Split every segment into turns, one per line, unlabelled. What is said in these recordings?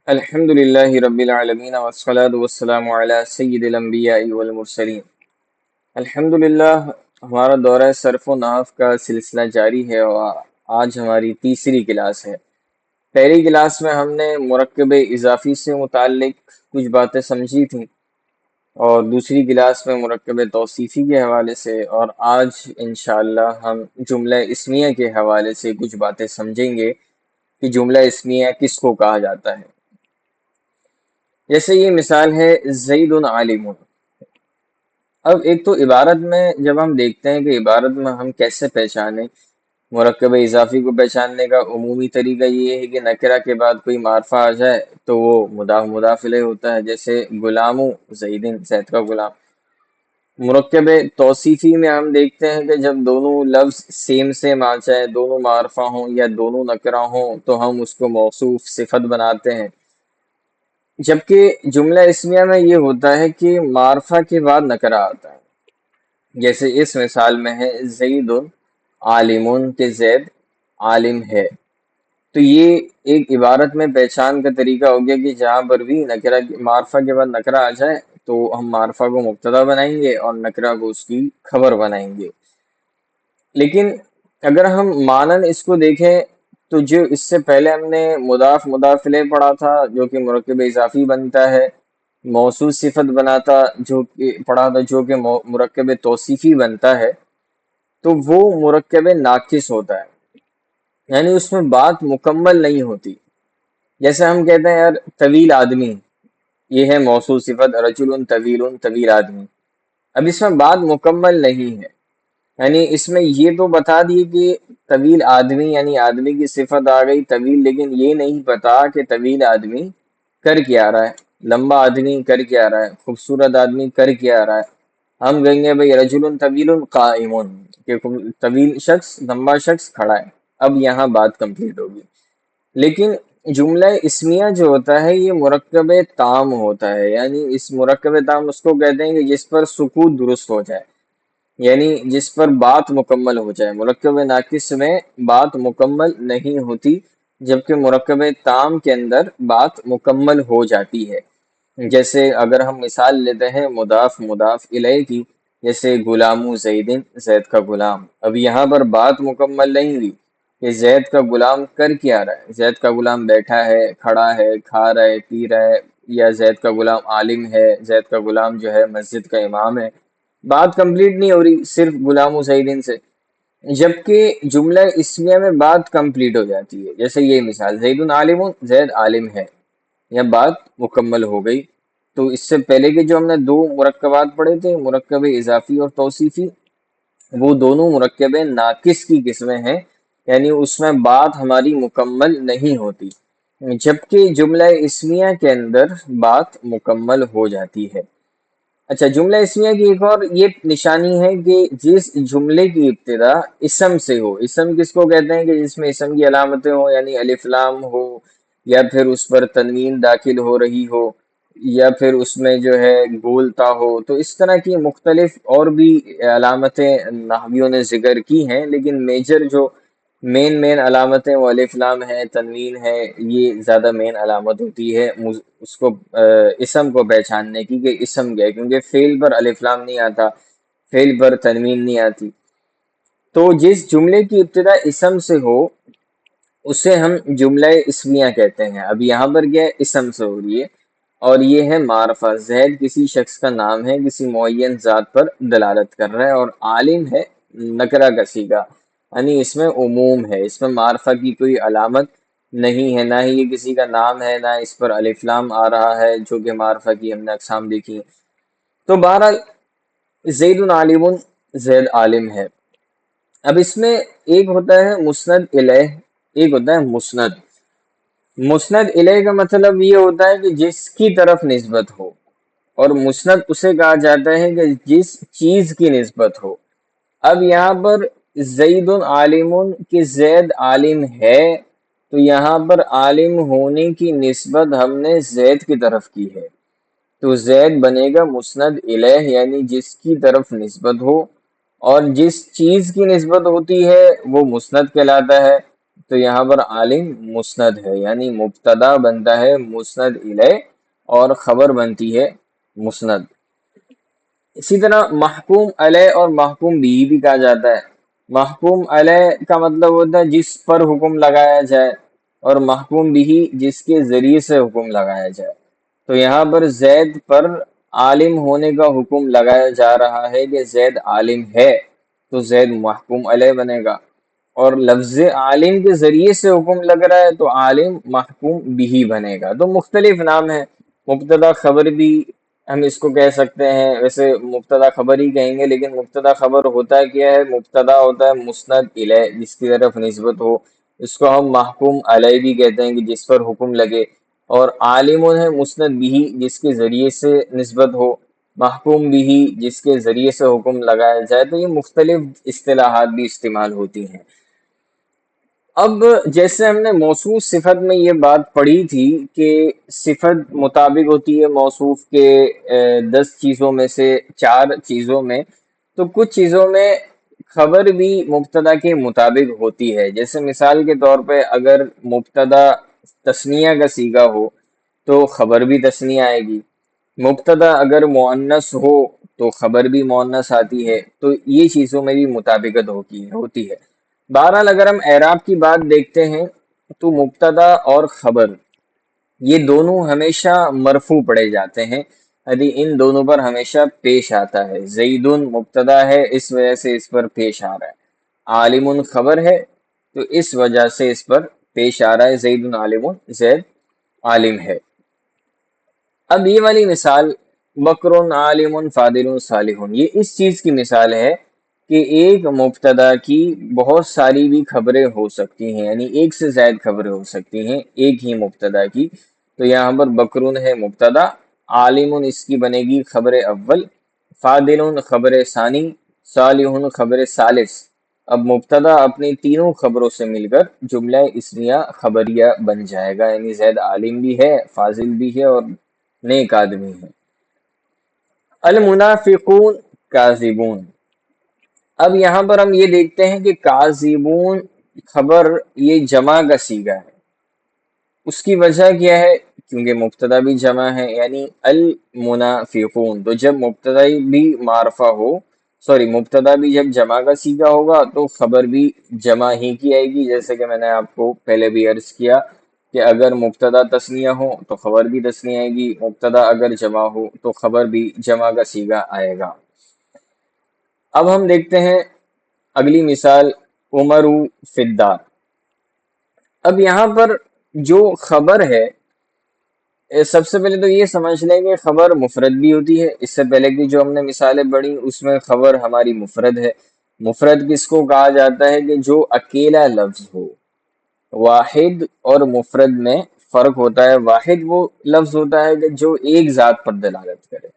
الحمد للہ رب العالمین والصلاة والسلام علی سید الانبیاء والمرسلین۔ الحمد للہ ہمارا دورہ صرف و نحو کا سلسلہ جاری ہے اور آج ہماری تیسری کلاس ہے۔ پہلی کلاس میں ہم نے مرکب اضافی سے متعلق کچھ باتیں سمجھی تھیں اور دوسری کلاس میں مرکب توصیفی کے حوالے سے، اور آج انشاءاللہ ہم جملہ اسمیہ کے حوالے سے کچھ باتیں سمجھیں گے کہ جملہ اسمیہ کس کو کہا جاتا ہے۔ جیسے یہ مثال ہے زید عالم۔ اب ایک تو عبارت میں جب ہم دیکھتے ہیں کہ عبارت میں ہم کیسے پہچانیں، مرکب اضافی کو پہچاننے کا عمومی طریقہ یہ ہے کہ نکرہ کے بعد کوئی معرفہ آ جائے تو وہ مضاف مضاف الیہ ہوتا ہے، جیسے غلام زیدن، زید کا غلام۔ مرکب توصیفی میں ہم دیکھتے ہیں کہ جب دونوں لفظ سیم آ جائے، دونوں معرفہ ہوں یا دونوں نکرہ ہوں، تو ہم اس کو موصوف صفت بناتے ہیں۔ جبکہ جملہ اسمیہ میں یہ ہوتا ہے کہ معرفہ کے بعد نکرہ آتا ہے، جیسے اس مثال میں ہے زید عالم، کہ زید عالم ہے۔ تو یہ ایک عبارت میں پہچان کا طریقہ ہو گیا کہ جہاں پر بھی نکرہ معرفہ کے بعد نکرہ آ جائے تو ہم معرفہ کو مبتدا بنائیں گے اور نکرہ کو اس کی خبر بنائیں گے۔ لیکن اگر ہم مانن اس کو دیکھیں تو جو اس سے پہلے ہم نے مضاف مضاف الیہ پڑھا تھا جو کہ مرکب اضافی بنتا ہے، موصول صفت بناتا جو کہ پڑھا تھا جو کہ مرکب توصیفی بنتا ہے، تو وہ مرکب ناقص ہوتا ہے، یعنی اس میں بات مکمل نہیں ہوتی۔ جیسے ہم کہتے ہیں یار طویل آدمی، یہ ہے موصول صفت، رجل طویل، طویل آدمی۔ اب اس میں بات مکمل نہیں ہے، یعنی اس میں یہ تو بتا دی کہ طویل آدمی یعنی آدمی کی صفت آ گئی طویل، لیکن یہ نہیں پتا کہ طویل آدمی کر کیا رہا ہے، لمبا آدمی کر کیا رہا ہے، خوبصورت آدمی کر کیا رہا ہے۔ ہم کہیں گے بھئی رجل طویل قائم، کہ طویل شخص، لمبا شخص کھڑا ہے۔ اب یہاں بات کمپلیٹ ہوگی۔ لیکن جملہ اسمیہ جو ہوتا ہے یہ مرکب تام ہوتا ہے، یعنی اس مرکب تام اس کو کہتے ہیں کہ جس پر سکوت درست ہو جائے، یعنی جس پر بات مکمل ہو جائے۔ مرکب ناقص میں بات مکمل نہیں ہوتی، جبکہ مرکب تام کے اندر بات مکمل ہو جاتی ہے۔ جیسے اگر ہم مثال لیتے ہیں مضاف مضاف الیہ کی، جیسے غلام زیدن، زید کا غلام۔ اب یہاں پر بات مکمل نہیں ہوئی کہ زید کا غلام کر کیا رہا ہے، زید کا غلام بیٹھا ہے، کھڑا ہے، کھا رہا ہے، پی رہا ہے، یا زید کا غلام عالم ہے، زید کا غلام جو ہے مسجد کا امام ہے۔ بات کمپلیٹ نہیں ہو رہی صرف غلام زیدن سے، جبکہ جملہ اسمیہ میں بات کمپلیٹ ہو جاتی ہے۔ جیسے یہ مثال زید عالم، زید عالم ہے، یہ بات مکمل ہو گئی۔ تو اس سے پہلے کے جو ہم نے دو مرکبات پڑھے تھے، مرکب اضافی اور توصیفی، وہ دونوں مرکب ناقص کی قسمیں ہیں، یعنی اس میں بات ہماری مکمل نہیں ہوتی، جبکہ جملہ اسمیہ کے اندر بات مکمل ہو جاتی ہے۔ اچھا، جملہ اسمیہ کی ایک اور یہ نشانی ہے کہ جس جملے کی ابتدا اسم سے ہو۔ اسم کس کو کہتے ہیں کہ جس میں اسم کی علامتیں ہوں، یعنی الف لام ہو، یا پھر اس پر تنوین داخل ہو رہی ہو، یا پھر اس میں جو ہے گولتا ہو۔ تو اس طرح کی مختلف اور بھی علامتیں نحویوں نے ذکر کی ہیں، لیکن میجر جو مین علامتیں وہ الف لام ہے، تنوین ہے، یہ زیادہ مین علامت ہوتی ہے اس کو اسم کو پہچاننے کی کہ اسم کیا ہے، کیونکہ فعل پر الف لام نہیں آتا، فعل پر تنوین نہیں آتی۔ تو جس جملے کی ابتدا اسم سے ہو اسے ہم جملہ اسمیہ کہتے ہیں۔ اب یہاں پر کیا ہے، اسم سے ہو رہی ہے، اور یہ ہے معرفہ۔ زید کسی شخص کا نام ہے، کسی معین ذات پر دلالت کر رہا ہے، اور عالم ہے نکرہ کا صیغہ، یعنی اس میں عموم ہے، اس میں معرفہ کی کوئی علامت نہیں ہے، نہ ہی یہ کسی کا نام ہے، نہ اس پر الف لام آ رہا ہے، جو کہ معرفہ کی ہم نے اقسام دیکھی ہیں۔ تو بہرحال زید عالم، زید عالم ہے۔ اب اس میں ایک ہوتا ہے مسند الیہ، ایک ہوتا ہے مسند۔ مسند الیہ کا مطلب یہ ہوتا ہے کہ جس کی طرف نسبت ہو، اور مسند اسے کہا جاتا ہے کہ جس چیز کی نسبت ہو۔ اب یہاں پر زید عالم کہ زید عالم ہے، تو یہاں پر عالم ہونے کی نسبت ہم نے زید کی طرف کی ہے، تو زید بنے گا مسند الیہ، یعنی جس کی طرف نسبت ہو، اور جس چیز کی نسبت ہوتی ہے وہ مسند کہلاتا ہے۔ تو یہاں پر عالم مسند ہے، یعنی مبتدا بنتا ہے مسند الیہ اور خبر بنتی ہے مسند۔ اسی طرح محکوم علیہ اور محکوم بھی کہا جاتا ہے۔ محکوم علیہ کا مطلب ہوتا ہے جس پر حکم لگایا جائے، اور محکوم بھی جس کے ذریعے سے حکم لگایا جائے۔ تو یہاں پر زید پر عالم ہونے کا حکم لگایا جا رہا ہے کہ زید عالم ہے، تو زید محکوم علیہ بنے گا، اور لفظ عالم کے ذریعے سے حکم لگ رہا ہے تو عالم محکوم بھی بنے گا۔ تو مختلف نام ہیں، مبتدا خبر بھی ہم اس کو کہہ سکتے ہیں، ویسے مبتدا خبر ہی کہیں گے، لیکن مبتدا خبر ہوتا کیا ہے؟ مبتدا ہوتا ہے مسند الیہ، جس کی طرف نسبت ہو، اس کو ہم محکوم علیہ بھی کہتے ہیں کہ جس پر حکم لگے، اور عالم ہے مسند بھی جس کے ذریعے سے نسبت ہو، محکوم بھی جس کے ذریعے سے حکم لگایا جائے۔ تو یہ مختلف اصطلاحات بھی استعمال ہوتی ہیں۔ اب جیسے ہم نے موصوف صفت میں یہ بات پڑھی تھی کہ صفت مطابق ہوتی ہے موصوف کے 10 چیزوں میں سے 4 چیزوں میں، تو کچھ چیزوں میں خبر بھی مبتدا کے مطابق ہوتی ہے۔ جیسے مثال کے طور پہ اگر مبتدا تثنیہ کا صیغہ ہو تو خبر بھی تثنیہ آئے گی، مبتدا اگر مؤنث ہو تو خبر بھی مؤنث آتی ہے، تو یہ چیزوں میں بھی مطابقت ہوتی ہے۔ بہرحال اگر ہم اعراب کی بات دیکھتے ہیں تو مبتدا اور خبر یہ دونوں ہمیشہ مرفوع پڑھے جاتے ہیں، یعنی ان دونوں پر ہمیشہ پیش آتا ہے۔ زیدن مبتدا ہے، اس وجہ سے اس پر پیش آ رہا ہے۔ عالم خبر ہے، تو اس وجہ سے اس پر پیش آ رہا ہے زیدن عالم، زید عالم ہے۔ اب یہ والی مثال بکر عالم فاضل صالح، یہ اس چیز کی مثال ہے کہ ایک مبتدا کی بہت ساری بھی خبریں ہو سکتی ہیں، یعنی ایک سے زائد خبریں ہو سکتی ہیں ایک ہی مبتدا کی۔ تو یہاں پر بکرون ہے مبتدا، عالم اس کی بنے گی خبر اول، فاضل خبر ثانی، صالح خبر ثالث۔ اب مبتدا اپنی تینوں خبروں سے مل کر جملہ اسمیہ خبریہ بن جائے گا، یعنی زید عالم بھی ہے، فاضل بھی ہے، اور نیک آدمی ہے۔ المنافقون کاذبون، اب یہاں پر ہم یہ دیکھتے ہیں کہ کاذبون خبر یہ جمع کا صیغہ ہے۔ اس کی وجہ کیا ہے؟ کیونکہ مبتدا بھی جمع ہے، یعنی المنافقون، تو جب مبتدا بھی معرفہ ہو، مبتدا بھی جب جمع کا صیغہ ہوگا تو خبر بھی جمع ہی کی آئے گی، جیسے کہ میں نے آپ کو پہلے بھی عرض کیا کہ اگر مبتدا تثنیہ ہو تو خبر بھی تثنیہ آئے گی، مبتدا اگر جمع ہو تو خبر بھی جمع کا صیغہ آئے گا۔ اب ہم دیکھتے ہیں اگلی مثال، عمر فی الدار۔ اب یہاں پر جو خبر ہے، سب سے پہلے تو یہ سمجھ لیں کہ خبر مفرد بھی ہوتی ہے۔ اس سے پہلے کی جو ہم نے مثالیں پڑھی اس میں خبر ہماری مفرد ہے۔ مفرد کس کو کہا جاتا ہے؟ کہ جو اکیلا لفظ ہو۔ واحد اور مفرد میں فرق ہوتا ہے، واحد وہ لفظ ہوتا ہے کہ جو ایک ذات پر دلالت کرے،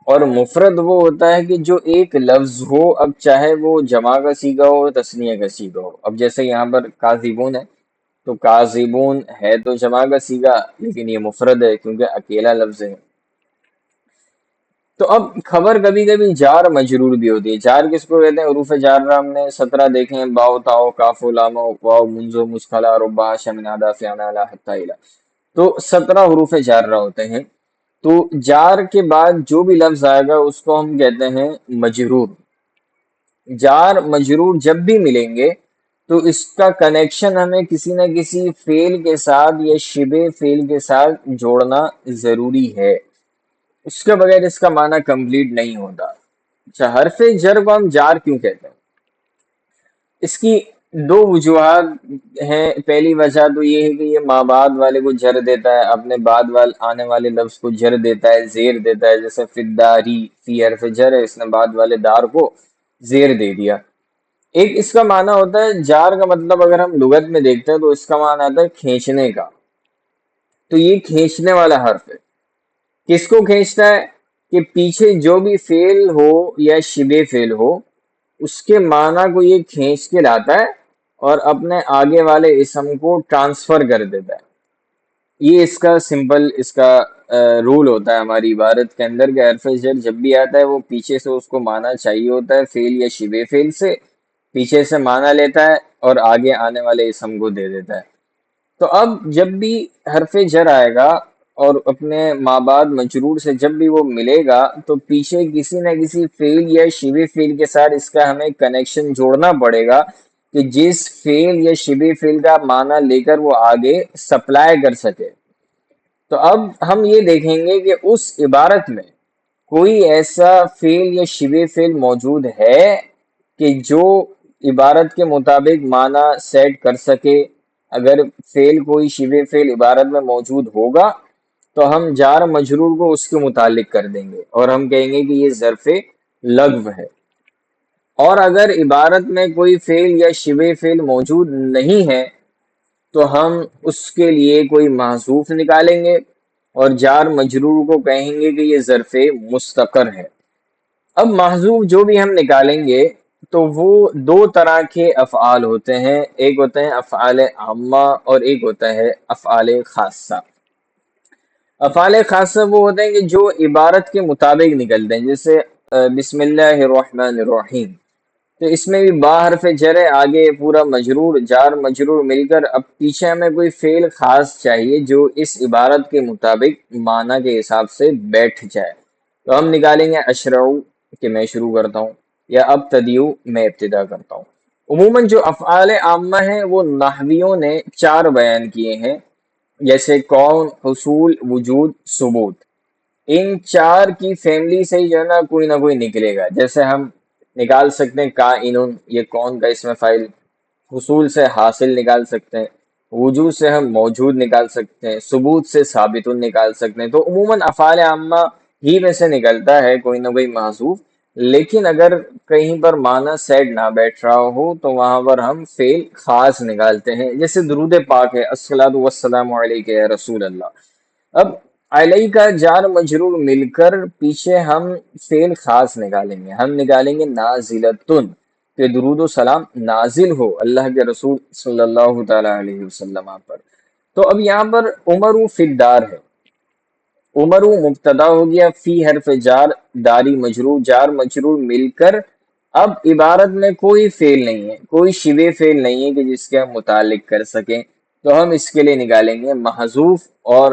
اور مفرد وہ ہوتا ہے کہ جو ایک لفظ ہو، اب چاہے وہ جمع کا صیغہ ہو تثنیہ کا صیغہ ہو۔ اب جیسے یہاں پر کاذبون ہے، تو کاذبون ہے تو جمع کا صیغہ، لیکن یہ مفرد ہے کیونکہ اکیلا لفظ ہے۔ تو اب خبر کبھی کبھی جار مجرور بھی ہوتی ہے۔ جار کس کو کہتے ہیں؟ حروف جار ہم نے 17 دیکھے ہیں، باؤ تاؤ کاف لام واو منزو مسکلا ربا شمنادا فیانا لا حتی الا، تو 17 حروف جارہ ہوتے ہیں۔ تو جار کے بعد جو بھی لفظ آئے گا اس کو ہم کہتے ہیں مجرور۔ جار مجرور جب بھی ملیں گے تو اس کا کنیکشن ہمیں کسی نہ کسی فعل کے ساتھ یا شبہ فعل کے ساتھ جوڑنا ضروری ہے، اس کے بغیر اس کا معنی کمپلیٹ نہیں ہوتا۔ اچھا، حرف جر کو ہم جار کیوں کہتے ہیں؟ اس کی 2 وجوہات ہیں۔ پہلی وجہ تو یہ ہے کہ یہ ما بعد والے کو جر دیتا ہے، اپنے بعد آنے والے لفظ کو جر دیتا ہے، زیر دیتا ہے، جیسے فداری، فی حرف جر ہے، اس نے بعد والے دار کو زیر دے دیا۔ ایک اس کا معنی ہوتا ہے جار کا مطلب اگر ہم لغت میں دیکھتے ہیں تو اس کا معنی آتا ہے کھینچنے کا، تو یہ کھینچنے والا حرف ہے۔ کس کو کھینچتا ہے؟ کہ پیچھے جو بھی فعل ہو یا شبہ فعل ہو اس کے معنی کو یہ کھینچ کے لاتا ہے اور اپنے آگے والے اسم کو ٹرانسفر کر دیتا ہے۔ یہ اس کا سمپل اس کا رول ہوتا ہے ہماری عبارت کے اندر کہ حرف جر جب بھی آتا ہے وہ پیچھے سے اس کو معنی چاہیے ہوتا ہے فعل یا شبہ فعل سے، پیچھے سے معنی لیتا ہے اور آگے آنے والے اسم کو دے دیتا ہے۔ تو اب جب بھی حرف جر آئے گا اور اپنے ما بعد مجرور سے جب بھی وہ ملے گا تو پیچھے کسی نہ کسی فعل یا شبہ فعل کے ساتھ اس کا ہمیں کنیکشن جوڑنا پڑے گا کہ جس فعل یا شبہ فعل کا معنی لے کر وہ آگے سپلائی کر سکے۔ تو اب ہم یہ دیکھیں گے کہ اس عبارت میں کوئی ایسا فعل یا شبہ فعل موجود ہے کہ جو عبارت کے مطابق معنی سیٹ کر سکے۔ اگر فعل کوئی شبہ فعل عبارت میں موجود ہوگا تو ہم جار مجرور کو اس کے متعلق کر دیں گے اور ہم کہیں گے کہ یہ ظرف لغو ہے۔ اور اگر عبارت میں کوئی فعل یا شبہ فعل موجود نہیں ہے تو ہم اس کے لیے کوئی محذوف نکالیں گے اور جار مجرور کو کہیں گے کہ یہ ظرف مستقر ہے۔ اب محذوف جو بھی ہم نکالیں گے تو وہ دو طرح کے افعال ہوتے ہیں، ایک ہوتے ہیں افعال عامہ اور ایک ہوتا ہے افعال خاصہ۔ افعال خاصہ وہ ہوتے ہیں کہ جو عبارت کے مطابق نکلتے ہیں، جیسے بسم اللہ الرحمن الرحیم، تو اس میں بھی با حرف جر ہے، آگے پورا مجرور جار مجرور مل کر اب پیچھے ہمیں کوئی فعل خاص چاہیے جو اس عبارت کے مطابق معنی کے حساب سے بیٹھ جائے۔ تو ہم نکالیں گے اشرعو کہ میں شروع کرتا ہوں، یا ابتدیو میں ابتدا کرتا ہوں۔ عموماً جو افعال عامہ ہیں وہ نحویوں نے 4 بیان کیے ہیں، جیسے کون، حصول، وجود، ثبوت۔ ان 4 کی فیملی سے ہی جو ہے نا کوئی نہ کوئی نکلے گا۔ جیسے ہم نکال سکتے ہیں کائنن، یہ کون کا اسم فاعل، حصول سے حاصل نکال سکتے ہیں، وجود سے ہم موجود نکال سکتے ہیں، ثبوت سے ثابت نکال سکتے ہیں۔ تو عموماً افعال عامہ ہی میں سے نکلتا ہے کوئی نہ کوئی محذوف، لیکن اگر کہیں پر معنی سیٹ نہ بیٹھ رہا ہو تو وہاں پر ہم فعل خاص نکالتے ہیں، جیسے درود پاک ہے الصلاۃ والسلام علیک یا رسول اللہ۔ اب علیہ کا جار مجرور مل کر پیچھے ہم فعل خاص نکالیں گے، ہم نکالیں گے نازلتن، کہ درود و سلام نازل ہو اللہ کے رسول صلی اللہ تعالی علیہ وسلم پر۔ تو اب یہاں پر عمر فی الدار ہے، عمر مبتدا ہو گیا، فی حرف جار، داری مجرور، جار مجرور مل کر اب عبارت میں کوئی فعل نہیں ہے، کوئی شبہ فعل نہیں ہے کہ جس کے ہم متعلق کر سکیں، تو ہم اس کے لیے نکالیں گے محذوف، اور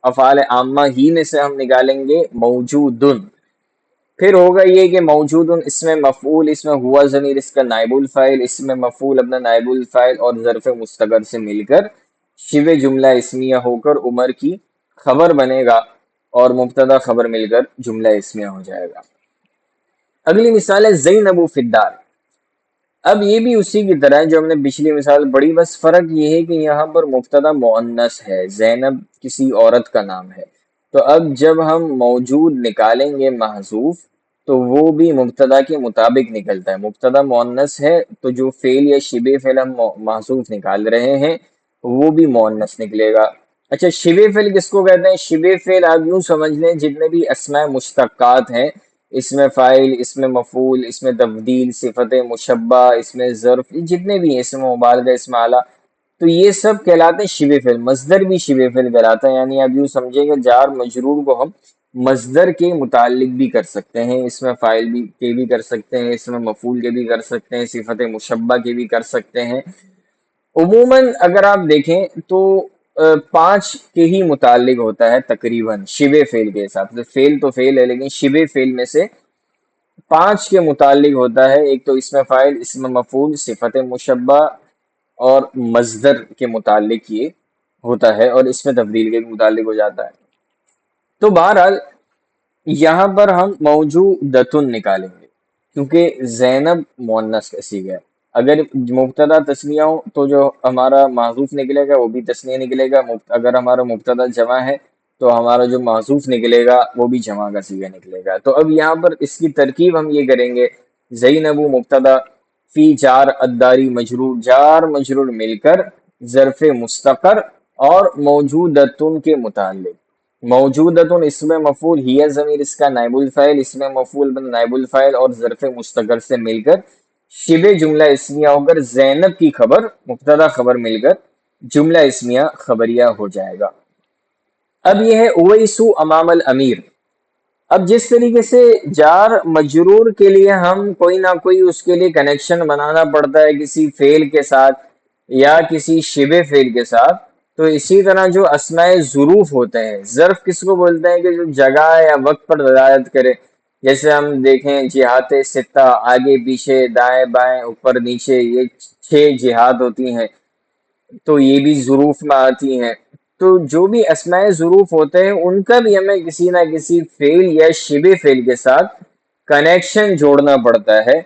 افعال عامہ ہی میں سے ہم نکالیں گے موجودن۔ پھر ہوگا یہ کہ موجودن اس میں مفعول، اس میں ہوا ضمیر اس کا نائب الفاعل، اس میں مفعول اپنا نائب الفاعل اور ظرف مستقر سے مل کر شبہ جملہ اسمیہ ہو کر عمر کی خبر بنے گا اور مبتدا خبر مل کر جملہ اسمیہ ہو جائے گا۔ اگلی مثال ہے زینب فی الدار۔ اب یہ بھی اسی کی طرح ہے جو ہم نے پچھلی مثال پڑھی، بس فرق یہ ہے کہ یہاں پر مبتدا مؤنث ہے، زینب کسی عورت کا نام ہے۔ تو اب جب ہم موجود نکالیں گے محذوف تو وہ بھی مبتدا کے مطابق نکلتا ہے، مبتدا مؤنث ہے تو جو فعل یا شبہ فعل ہم محذوف نکال رہے ہیں وہ بھی مؤنث نکلے گا۔ اچھا شبہ فعل کس کو کہتے ہیں؟ شبہ فعل آپ یوں سمجھ لیں جتنے بھی اسماء مشتقات ہیں، اسم فاعل، اسم مفعول، اسم تفضیل، صفت مشبہ، اسم ظرف، جتنے بھی ہیں، اسم مبالغہ، اسم اعلیٰ، تو یہ سب کہلاتے ہیں شبہ فعل۔ مصدر بھی شبہ فعل کہلاتا ہے، یعنی آپ یوں سمجھیں کہ جار مجرور کو ہم مصدر کے متعلق بھی کر سکتے ہیں، اسم فاعل بھی کے بھی کر سکتے ہیں، اسم مفعول کے بھی کر سکتے ہیں، صفت مشبہ کے بھی کر سکتے ہیں۔ عموماً اگر آپ دیکھیں تو 5 کے ہی متعلق ہوتا ہے تقریباً شبہ فعل کے حساب سے، فعل تو فعل ہے لیکن شبہ فعل میں سے 5 کے متعلق ہوتا ہے، ایک تو اسم فاعل، اسم مفعول، صفت مشبہ اور مصدر کے متعلق یہ ہوتا ہے، اور اس میں تبدیل کے متعلق ہو جاتا ہے۔ تو بہرحال یہاں پر ہم موجودتن نکالیں گے کیونکہ زینب مؤنث کا صیغہ ہے۔ اگر مبتدا تثنیہ ہو تو جو ہمارا محذوف نکلے گا وہ بھی تثنیہ نکلے گا، اگر ہمارا مبتدا جمع ہے تو ہمارا جو محذوف نکلے گا وہ بھی جمع کا صیغہ نکلے گا۔ تو اب یہاں پر اس کی ترکیب ہم یہ کریں گے، زینب مبتدا، فی جار الداری مجرور، جار مجرور مل کر ظرف مستقر اور موجودتن کے متعلق۔ موجودتن اسم مفعول، ہی ضمیر اس کا نائب الفاعل، اسم مفعول بن نائب الفاعل اور ظرف مستقر سے مل کر شبہ جملہ اسمیہ ہو کر زینب کی خبر مبتدا خبر مل کر جملہ اسمیہ خبریہ ہو جائے گا۔ اب یہ ہے اویسو امام الامیر۔ اب جس طریقے سے جار مجرور کے لیے ہم کوئی نہ کوئی اس کے لیے کنیکشن بنانا پڑتا ہے کسی فعل کے ساتھ یا کسی شبہ فعل کے ساتھ، تو اسی طرح جو اسماء ظروف ہوتے ہیں، ظرف کس کو بولتے ہیں کہ جو جگہ یا وقت پر دلالت کرے. جیسے ہم دیکھیں جہات ستہ، آگے پیچھے دائیں بائیں اوپر نیچے، یہ 6 جہات ہوتی ہیں، تو یہ بھی ظروف میں آتی ہیں. تو جو بھی اسماء ظروف ہوتے ہیں ان کا بھی ہمیں کسی نہ کسی فعل یا شبہ فعل کے ساتھ کنیکشن جوڑنا پڑتا ہے.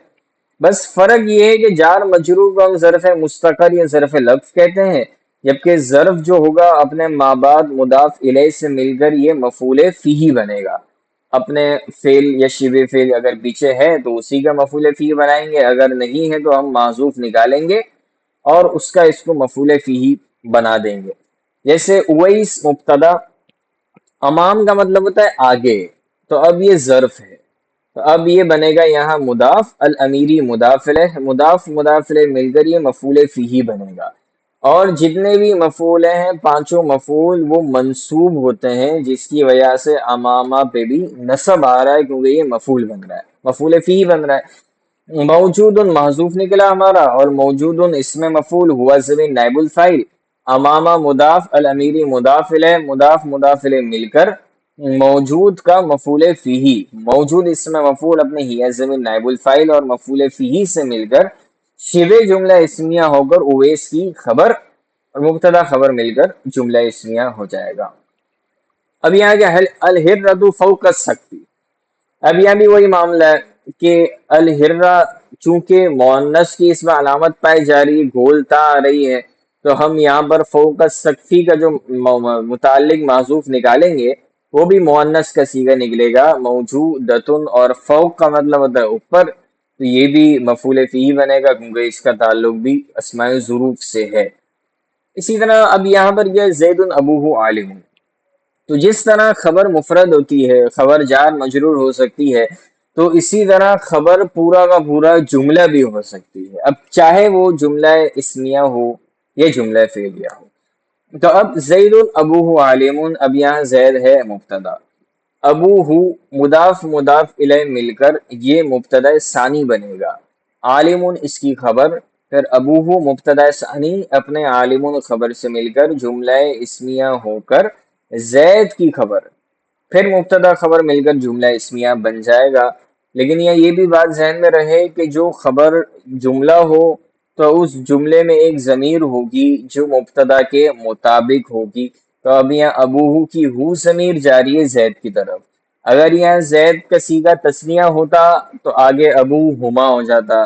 بس فرق یہ ہے کہ جار مجرور کو ہم ظرف مستقر یا ظرف لفظ کہتے ہیں، جبکہ ظرف جو ہوگا اپنے مابعد مضاف الیہ سے مل کر یہ مفعول فیہ بنے گا. اپنے فعل یا شبہ فعل اگر پیچھے ہے تو اسی کا مفعول فیہ بنائیں گے، اگر نہیں ہے تو ہم معذوف نکالیں گے اور اس کا اس کو مفعول فیہ بنا دیں گے. جیسے اویس مبتدا، امام کا مطلب ہوتا ہے آگے، تو اب یہ ظرف ہے، تو اب یہ بنے گا یہاں مضاف، الامیری مضاف الیہ، مضاف مضاف الیہ مل کر یہ مفعول فیہ بنے گا. اور جتنے بھی مفعول ہیں پانچوں مفعول وہ منصوب ہوتے ہیں، جس کی وجہ سے امامہ پہ بھی نصب آ رہا ہے کیونکہ یہ مفعول بن رہا ہے، مفعول فیہ بن رہا ہے. موجود محذوف نکلا ہمارا، اور موجود اس میں مفعول ہوا زمین نائب الفاعل، امامہ مضاف، الامیری مضاف الیہ، مضاف مضاف الیہ مل کر موجود کا مفعول فیہ. موجود اس میں مفعول اپنے ہی زمین نائب الفاعل اور مفعول فیہ سے مل کر شبہ جملہ اسمیہ ہو کر اویس کی خبر اور مبتدا خبر مل کر جملہ اسمیہ ہو جائے گا. اب یہاں کیا الہرۃ فوق السقف، اب یہاں بھی وہی معاملہ ہے کہ الہرہ چونکہ مؤنث کی اس میں علامت پائی جا رہی ہے، گولتا آ رہی ہے، تو ہم یہاں پر فوق السقفی کا جو متعلق معذوف نکالیں گے وہ بھی مؤنث کا صیغہ نکلے گا، موجودتن، اور فوق کا مطلب ہوتا ہے اوپر، تو یہ بھی مفعول فیہ بنے گا کیونکہ اس کا تعلق بھی اسماء ظروف سے ہے. اسی طرح اب یہاں پر یہ زید ابوہ عالم، تو جس طرح خبر مفرد ہوتی ہے، خبر جار مجرور ہو سکتی ہے، تو اسی طرح خبر پورا کا پورا جملہ بھی ہو سکتی ہے، اب چاہے وہ جملہ اسمیہ ہو یا جملہ فعلیہ ہو. تو اب زید ابوہ عالم، اب یہاں زید ہے مبتدا، ابوہ مضاف مضاف الیہ مل کر یہ مبتدا ثانی بنے گا، عالم اس کی خبر، پھر ابوہ مبتدا ثانی اپنے عالم خبر سے مل کر جملہ اسمیہ ہو کر زید کی خبر، پھر مبتدا خبر مل کر جملہ اسمیہ بن جائے گا. لیکن یہ بھی بات ذہن میں رہے کہ جو خبر جملہ ہو تو اس جملے میں ایک ضمیر ہوگی جو مبتدا کے مطابق ہوگی. تو اب یہاں ابوہ کی ہو ضمیر جاری ہے زید کی طرف، اگر یہاں زید کا صیغہ تثنیہ ہوتا تو آگے ابوہما ہو جاتا،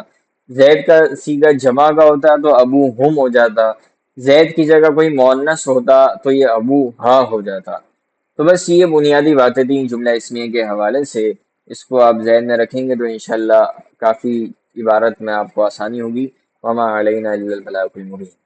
زید کا صیغہ جمع کا ہوتا تو ابوہم ہو جاتا، زید کی جگہ کوئی مؤنث ہوتا تو یہ ابوہا ہو جاتا. تو بس یہ بنیادی باتیں تھیں جملہ اسمیہ کے حوالے سے، اس کو آپ ذہن میں رکھیں گے تو انشاءاللہ کافی عبارت میں آپ کو آسانی ہوگی. وما علینا الا البلاغ المبین.